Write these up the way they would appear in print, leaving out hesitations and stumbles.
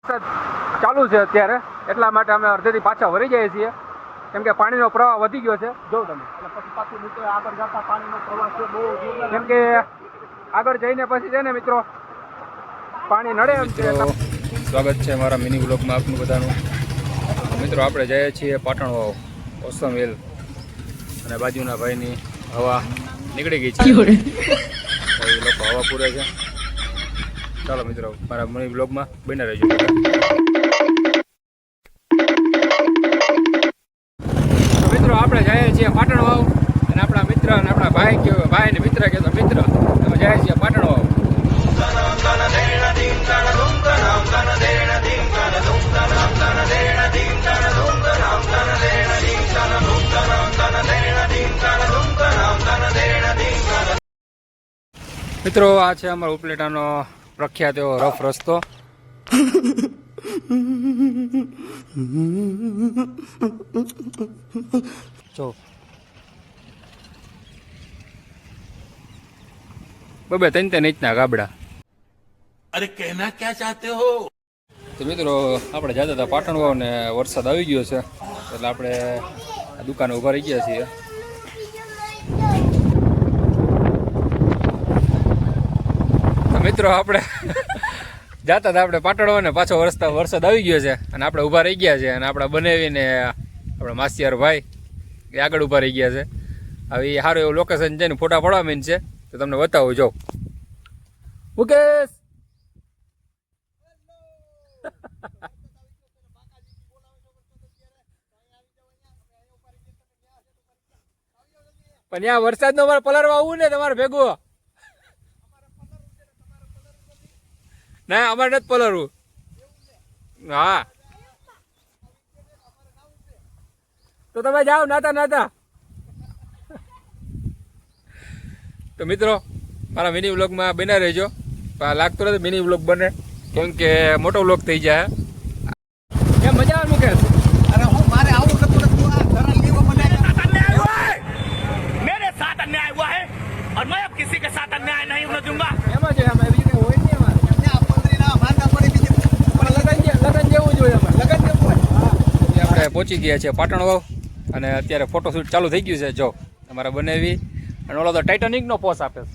ચાલુ છે અત્યારે, એટલા માટે અમે અડધેથી પાછા વળી જઈએ છીએ, કેમ કે પાણીનો પ્રવાહ વધી ગયો છે. જો તમે આગળ જતા પાણીનો પ્રવાહ છે બહુ, કેમ કે આગળ જઈને પછી છે ને મિત્રો પાણી નડે એમ છે. સ્વાગત છે મારા મિની બ્લોગમાં આપનું બધાનું. મિત્રો આપણે જઈએ છીએ પાટણ વાવ ઓસમ વેલ, અને બાજુના ભાઈની હવા નીકળી ગઈ છે, એ લોકો હવા પૂરે છે. ચાલો મિત્રો મારા મિની બ્લોગમાં બને રહેજો. મિત્રો આપણે જઈએ છીએ પાટણ વાવ, અને આપણા મિત્ર અને આપણા ભાઈ ને મિત્ર કે મિત્ર અમે જઈએ છીએ પાટણ વાવ. મિત્રો આ છે અમારા ઉપલેટાનો પ્રખ્યાત એવો રફ રસ્તો. જો બબે ત્રણ ઇંચના ગાબડા. અરે કહેના ક્યાં ચાહતે હો? તો મિત્રો આપણે જતા હતા પાટણ વાવ ને વરસાદ આવી ગયો છે, એટલે આપણે આ દુકાને ઉભા રહી ગયા છીએ. મિત્રો આપણે જતા હતા આપણે પાટણ ને પાછો વરસાદ આવી ગયો છે, અને આપણે ઊભા રહી ગયા છે, અને આપણે બનાવીને આપણા માસિયાર ભાઈ એ આગળ ઊભા રહી ગયા છે. હવે એ સારું એવું લોકેશન છે ને ફોટા પડવા મીન છે, તો તમને બતાવું. જો મુકેશ પણ ત્યાં વરસાદ નો અમારે પલરવા આવું ને તમારે ભેગું. ના અમારે નથી પલરવું. હા તો તમે જાઓ નાતા નાતા. તો મિત્રો મારા મિની વ્લોગમાં બના રહેજો. લાગતો નથી મિની વ્લોગ બને, કેમ કે મોટો વ્લોગ થઈ જાય. કેમ મજા આવે મુકેશ? અરે હું મારે આવું કરતું मेरे साथ अन्याय हुआ है और मैं अब किसी के साथ अन्याय नहीं होने दूंगा. એમાં છે એમાં બીજું કઈ હોય નહીં અમારે. લગન જેવું જોઈએ અમારે, લગન જેવું હોય. આપણે પહોંચી ગયા છે પાટણ વાવ, અને અત્યારે ફોટોશૂટ ચાલુ થઈ ગયું છે. જો અમારા બનાવી, અને ઓલો તો ટાઇટેનિક નો પોસ આપે છે.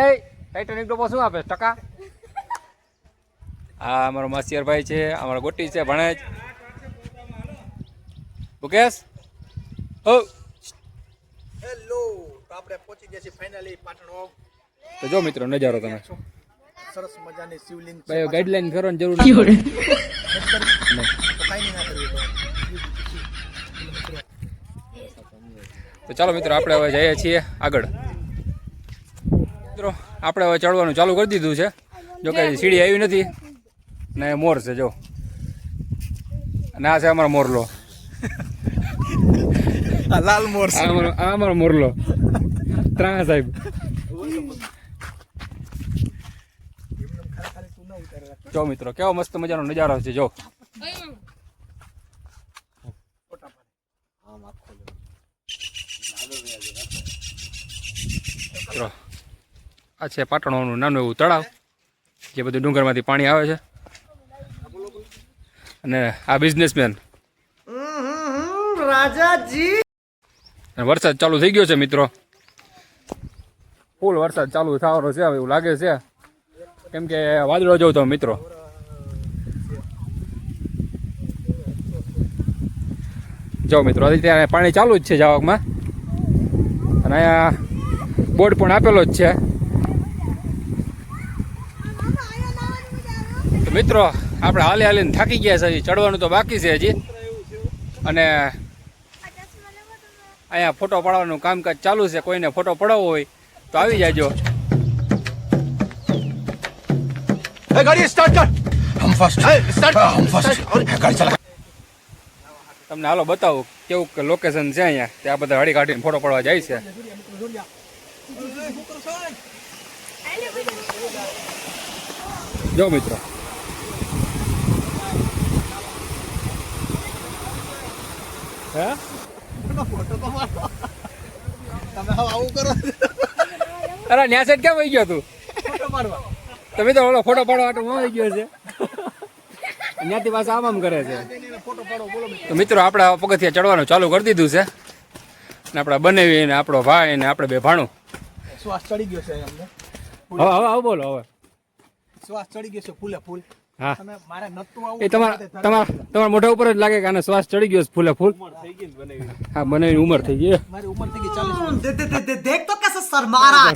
એ ટાઇટેનિક નો પોસ શું આપે? ટકા. આ અમારો માસિયાર ભાઈ છે, અમારો ગોટી છે ભણેજ. મુકેશ ઓ હેલો, તો આપણે પહોંચી ગયા છીએ ફાઇનલી પાટણ વાવ. તો જો મિત્રો નજારો તમે સરસ મજાની શિવલિંગ છે. ભાઈ ગાઈડલાઈન કરવાની જરૂર નથી. તો કાઈ નહીં ના કરવી. તો ચાલો મિત્રો આપણે હવે જઈએ છીએ આગળ. મિત્રો આપણે હવે ચડવાનું ચાલુ કરી દીધું છે. જો કે સીડી આવી નથી ને મોર છે. જો અને આ છે અમારો મોરલો. લાલ મોર આ અમારો મોરલો ત્રાણા સાહેબ. જો મિત્રો કેવો મસ્ત મજાનો નજારો છે. જો મિત્રો આ છે પાટણનું નાનું એવું તળાવ, જે બધું ડુંગરમાંથી પાણી આવે છે. અને આ બિઝનેસમેન રાજાજી. વરસાદ ચાલુ થઈ ગયો છે મિત્રો, ફૂલ વરસાદ ચાલુ થવાનો છે એવું લાગે છે, કેમ કે વાદળો જોઉં તો મિત્રો. જો મિત્રો અત્યારે પાણી ચાલુ જ છે જાવકમાં, અને અહીંયા બોર્ડ પણ આપેલો જ છે. તો મિત્રો આપણે હાલીને થાકી ગયા છે, ચડવાનું તો બાકી છે હજી, અને અહીંયા ફોટો પાડવાનું કામકાજ ચાલુ છે. કોઈને ફોટો પડાવવો હોય તો આવી જાજો. ગાડી સ્ટાર્ટ કર. હમ ફર્સ્ટ સ્ટાર્ટ હમ ફર્સ્ટ ગાડી ચલા. તમને હાલો બતાવું કેવું કે લોકેશન છે અહીંયા. ત્યાં બધા હળી કાઢીને ફોટો પાડવા જાય છે. જો મિત્રો હે ફોટો તો મારો. તમે આવું કરો. અરે ન્યા સાઈડ કેમ આવી ગયો તું? ફોટો પાડવા. તમે તો ઓલો ફોટો પાડવા માટે આવી ગયો છે. ત્યાંથી પાછા આમ કરે છે. તો મિત્રો આપણે પગથિયા ચડવાનું ચાલુ કરી દીધું છે ને આપણા બનાવીને આપણો ભાઈ ને આપણે બે ભાણું. શ્વાસ ચડી ગયો છે અમને. હવે બોલો હવે. શ્વાસ ચડી ગયો છે ફૂલે ફૂલ. હા અને મારે નતું આવું. એ તમારા મોઢા ઉપર જ લાગે કે આને શ્વાસ ચડી ગયો છે ફૂલે ફૂલ. હા બનાવીને ઉંમર થઈ ગઈ. મારી ઉંમર થઈ ગઈ 40. देख तो कैसे शर्मा रहा है।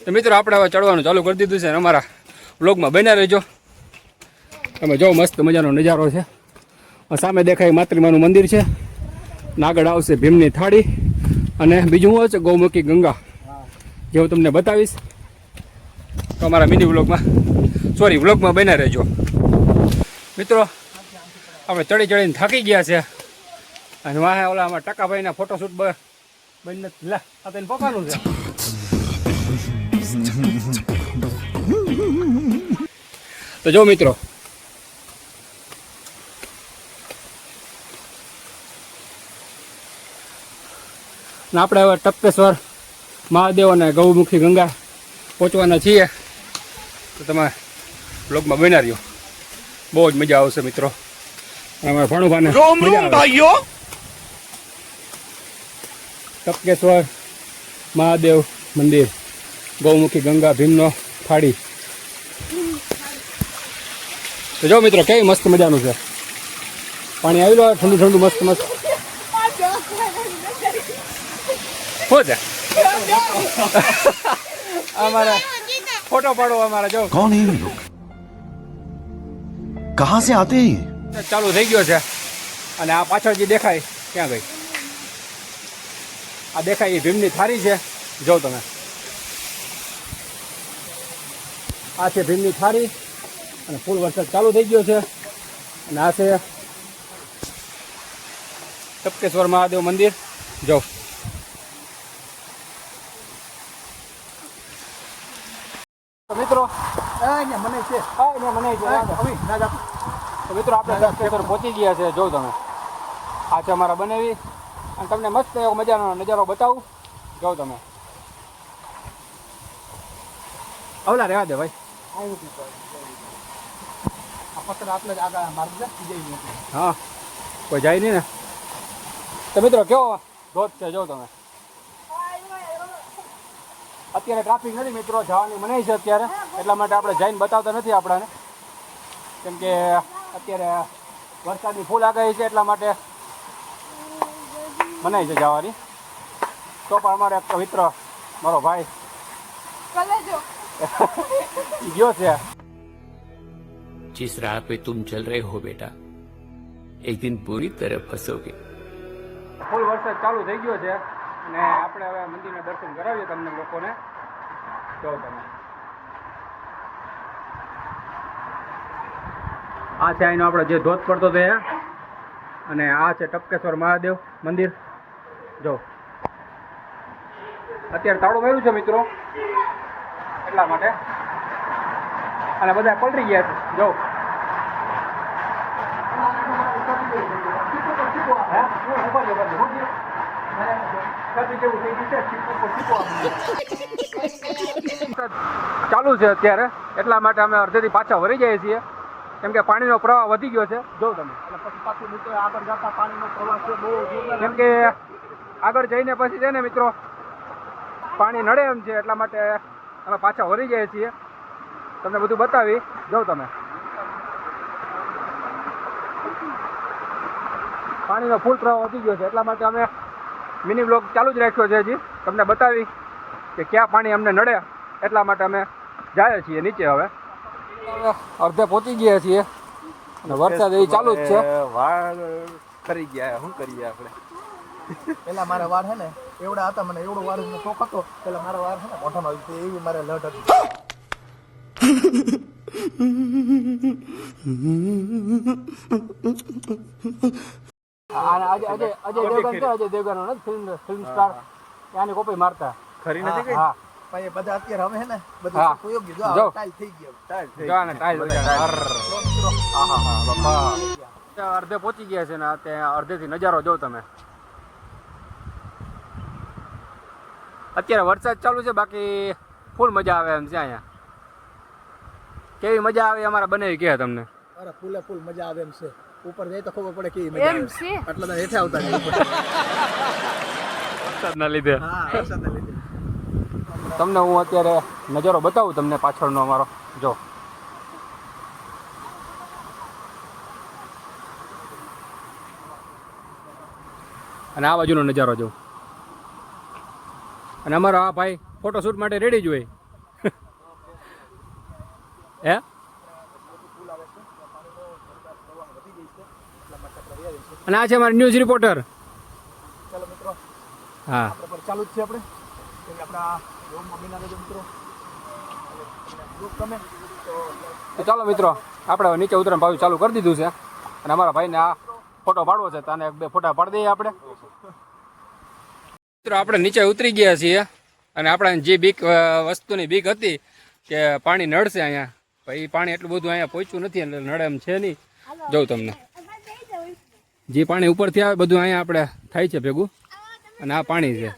તો મિત્રો આપણે હવે ચડવાનું ચાલુ કરી દીધું છે અને અમારા વ્લોગમાં બન્યા રહેજો. તમે જો મસ્ત મજાનો નજારો છે. સામે દેખાય માતૃમાનું મંદિર છે ને આગળ આવશે ભીમની થાળી અને બીજું શું છે ગૌમુખી ગંગા જે હું તમને બતાવીશ. તો અમારા મિની વ્લોગમાં બન્યા રહેજો. મિત્રો આપણે ચડીને થાકી ગયા છે અને વાહે ઓલા અમારા ટકાભાઈના ફોટોશૂટ બનીને લે આ તેને પપ્પાનું છે. તો જો મિત્રો ને આપણે હવે ટપકેશ્વર મહાદેવ અને ગૌમુખી ગંગા પહોંચવાના છીએ. તો તમે બ્લોગમાં બન્યા રહ્યો. બહુ જ મજા આવશે મિત્રો. અમારા ભણુભાને ભાઈઓ ટપકેશ્વર મહાદેવ મંદિર ગૌમુખી ગંગા ભીમનો થાળી. તો જો મિત્રો કેવી મસ્ત મજાનું છે. પાણી આવી લો ઠંડુ ઠંડુ મસ્ત મસ્ત. શું છે અમારે ફોટો પાડો અમારે જો. कौन है ये लोग? कहां से आते हैं ये? ચાલુ થઈ ગયો છે અને આ પાછળ જે દેખાય ક્યાં ગઈ? આ દેખાય એ ભીમની થાળી છે. જો તમે આ છે ભીમની થાળી અને ફૂલ વરસાદ ચાલુ થઈ ગયો છે અને આ છે ટપકેશ્વર મહાદેવ મંદિર. જો તો મિત્રો મને છે. તો મિત્રો આપણે ટપકેશ્વર પહોંચી ગયા છે. જો તમે આ છે અમારા બનાવી અને તમને મસ્ત એવો મજાનો નજારો બતાવું. જો તમે અવલા રહેવા દે ભાઈ. હા કોઈ જાય નહીં ને. તો મિત્રો કેવો ધોધ છે જો તમે. અત્યારે ટ્રાફિક નથી મિત્રો, જવાની મનાઈ છે અત્યારે, એટલા માટે આપણે જઈને બતાવતા નથી આપણાને, કેમ કે અત્યારે વરસાદની ફૂલ આગાહી છે એટલા માટે મનાઈ છે જવાની. તો પણ અમારે એક મિત્ર મારો ભાઈ ગયો છે. जिस राह पे तुम चल रहे हो बेटा, एक दिन पूरी तरह फंसोगे. ફૂલ વરસાદ ચાલુ થઈ ગયો છે અને આપણે હવે મંદિરના દર્શન કરાવીએ તમને લોકોને. જો તમે આ છે અહીંનો આપણે જે ધોધ પડતો હતો એ, અને આ છે ટપકેશ્વર મહાદેવ મંદિર. જો અત્યારે તાળું માર્યું છે મિત્રો એટલા માટે, અને બધા પલટી ગયા છે. જો ચાલુ છે અત્યારે, એટલા માટે અમે અડધેથી પાછા વળી જઈએ છીએ, કેમ કે પાણીનો પ્રવાહ વધી ગયો છે. જો તમે આગળ જતા પાણીનો પ્રવાહ છે બહુ જોરદાર. કેમ કે આગળ જઈને પછી છે ને મિત્રો પાણી નડે એમ છે, એટલા માટે અમે પાછા વળી જઈએ છીએ. તમને બધું બતાવી. જો તમે પાણીનો ફૂલ પ્રવાહ વધી ગયો છે, એટલા માટે અમે મિની બ્લોગ ચાલુ જ રાખ્યો છે. હજી તમને બતાવી કે ક્યાં પાણી અમને નડે, એટલા માટે અમે જઈએ છીએ નીચે. હવે અડધે પહોંચી ગયા છીએ અને વરસાદ એ ચાલુ જ છે. વાળ ખરી ગયા, શું કરીએ આપણે? પેલા મારા વાળ છે ને એવડા હતા, મને એવડો વાળ નો શોખ હતો. પેલા મારા વાળ છે ને મોઢામાં આવી ગયો, એવી મારે લટ હતી. અજય દેવગન ફિલ્મ સ્ટાર ત્યાંની કોપી મારતા ખરી નથી ગઈ? હા પણ એ બધા અત્યારે હવે છે ને હા. બધું ઉપયોગી જો જો. ટાઈલ થઈ ગયો. જો આને ટાઈલ અડધે પહોંચી ગયા છે ને ત્યાં અડધેથી નજારો જો તમે. અત્યારે વરસાદ ચાલુ છે, બાકી ફૂલ મજા આવે એમ છે અહીંયા. કેવી મજા આવે અમારા બનાવી કે તમને? અરે ફૂલે ફૂલ મજા આવે એમ છે. ઉપર જાય તો ખબર પડે કેવી મજા આવે એટલે તો હેઠે આવતા નહીં. વરસાદના લીધે. હા વરસાદના લીધે. તમને હું અત્યારે નજારો બતાવું તમને પાછળનો અમારો. જો અને આ બાજુનો નજારો જો. અને અમારો આ ભાઈ ફોટોશૂટ માટે રેડી જ હોય. હે અને આ છે અમારા ન્યૂઝ રિપોર્ટર. ચાલો મિત્રો હા આપણે પર ચાલુ જ છે આપણે આપણા રોમમાં બિના રહેજો મિત્રો. ગમે તો ચાલો મિત્રો આપણે હવે નીચે ઉતરવાનું ભાવ ચાલુ કરી દીધું છે અને અમારા ભાઈને આ ફોટો પાડવો છે તો આને 2 ફોટા પાડી દઈએ આપણે. મિત્રો આપણે નીચે ઉતરી ગયા છીએ અને આપણે જે બીક વસ્તુની બીક હતી કે પાણી નડશે અહીંયા, ભાઈ પાણી એટલું બધું અહીંયા પહોંચ્યું નથી એટલે નડે એમ છે નહીં. જોઉં તમને જે પાણી ઉપરથી આવે બધું અહીંયા આપણે થાય છે ભેગું અને આ પાણી છે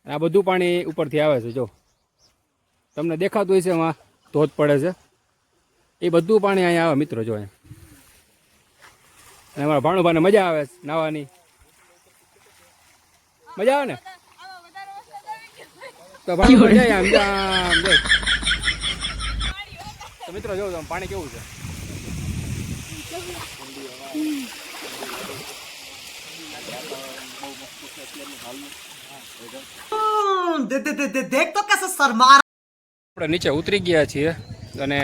અને આ બધું પાણી ઉપરથી આવે છે. જો તમને દેખાતું હોય છે એમાં ધોધ પડે છે એ બધું પાણી અહીંયા આવે મિત્રો. જો અહીંયા અને અમારા ભાણુભાઈને મજા આવે નાહવાની. મજા આવે ને તો ભાણુભાઈ જાય આમ જાય. તો મિત્રો જોઉં તમે પાણી કેવું છે. देख तो कैसे शर्मा આપણે નીચે ઉતરી ગયા છીએ અને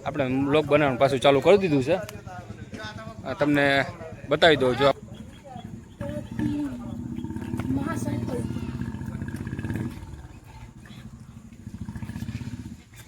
આપણે બ્લોગ બનાવવાનું પાછું ચાલુ કરી દીધું છે. તમને બતાવી દઉં. જો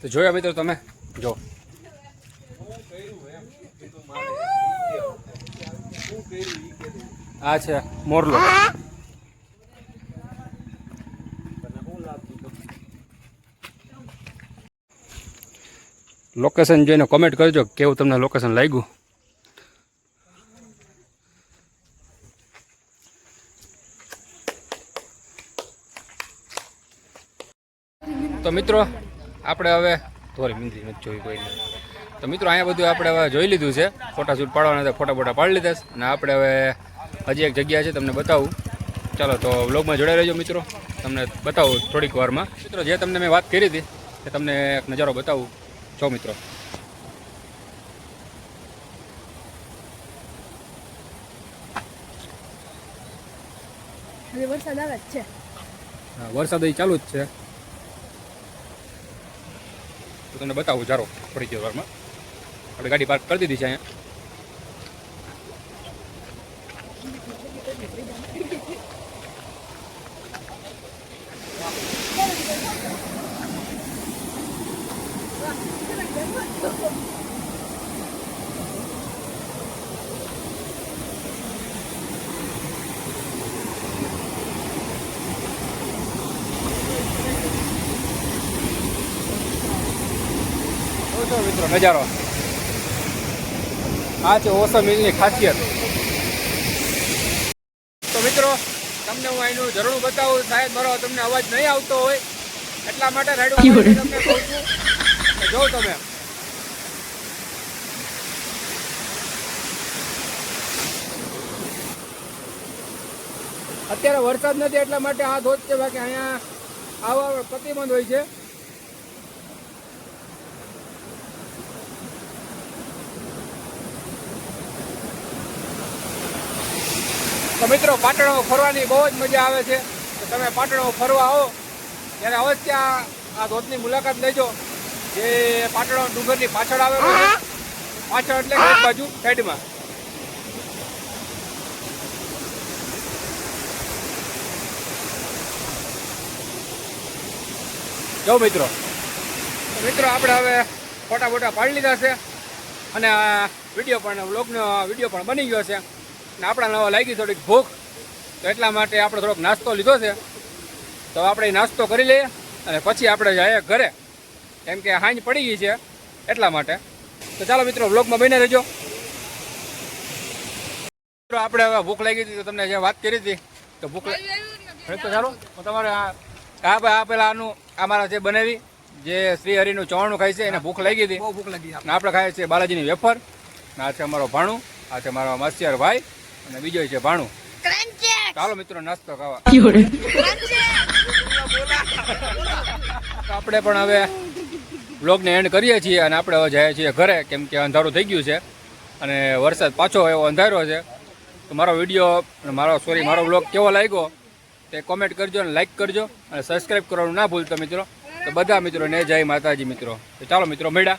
તો જોયા મિત્રો તમે જો આ છે મોરલો. લોકેશન જોઈને કોમેન્ટ કરજો કેવું તમને લોકેશન લાગ્યું. તો મિત્રો આપણે હવે થોડી મિંદરી નથી જોઈ કોઈને. તો મિત્રો અહીંયા બધું આપણે હવે જોઈ લીધું છે. ફોટાશૂટ પાડવાના હતા, ફોટા પાડી લીધા છે અને આપણે હવે હજી એક જગ્યા છે તમને બતાવું. ચાલો તો વ્લોગમાં જોડાઈ રહેજો મિત્રો, તમને બતાવું થોડીક વારમાં. મિત્રો જે તમને મેં વાત કરી હતી કે તમને એક નજારો બતાવું. જો મિત્રો વરસાદ આવે જ છે. હા વરસાદ અહીં ચાલુ જ છે. તો તમને બતાવું ચાલો થોડીક વારમાં. આપણે ગાડી પાર્ક કરી દીધી છે અહીંયા. મિત્રો નજારો આ છે ઓસમ હિલની ખાસિયત. તો મિત્રો તમને હું અહીંનું ઝરણું બતાવું. શાયદ મારો તમને અવાજ નહીં આવતો હોય એટલા માટે રાડું તમને કહું છું. જો તમે અત્યારે વરસાદ નથી એટલા માટે આ ધોધ છે. બાકી અહીંયા આવા પ્રતિબંધ હોય છે. તો મિત્રો પાટણમાં ફરવાની બહુ જ મજા આવે છે. તો તમે પાટણમાં ફરવા આવો ત્યારે અવશ્ય આ ધોધની મુલાકાત લેજો. જે પાટણ ડુંગરની પાછળ આવેલો છે. પાછળ એટલે એક બાજુ સાઈડમાં. જો મિત્રો આપણે હવે ફોટા પાડી લીધા છે અને આ વિડીયો પણ વ્લોગનો વિડીયો પણ બની ગયો છે. અને આપણા નવા લાગી થોડીક ભૂખ તો એટલા માટે આપણે થોડોક નાસ્તો લીધો છે. તો આપણે નાસ્તો કરી લઈએ અને પછી આપણે જઈએ ઘરે, કેમ કે હાંજ પડી ગઈ છે એટલા માટે. તો ચાલો મિત્રો વ્લોગમાં બની રહેજો. મિત્રો આપણે હવે ભૂખ લાગી હતી તો તમને જે વાત કરી હતી તો ભૂખ તો ચાલો તમારે આ પેલા આનું અમારા જે બનાવી જે શ્રી હરિનું ચવાણું ખાય છે એને ભૂખ લાગી હતી બહુ ભૂખ લાગી અને આપણે ખાઈએ છીએ બાલાજીની વેફર. આ છે અમારો ભાણું, આ છે મારો માસિયાર ભાઈ અને બીજો છે ભાણું. ચાલો મિત્રો નાસ્તો ખાવા. આપણે પણ હવે બ્લોગને એન્ડ કરીએ છીએ અને આપણે હવે જઈએ છીએ ઘરે, કેમ કે અંધારું થઈ ગયું છે અને વરસાદ પાછો એવો અંધાર્યો છે. તો મારો વિડીયો મારો બ્લોગ કેવો લાગ્યો તે કોમેન્ટ કરજો અને લાઈક કરજો અને સબસ્ક્રાઈબ કરવાનું ના ભૂલતા મિત્રો. તો બધા મિત્રોને જય માતાજી મિત્રો. તો ચાલો મિત્રો મળ્યા.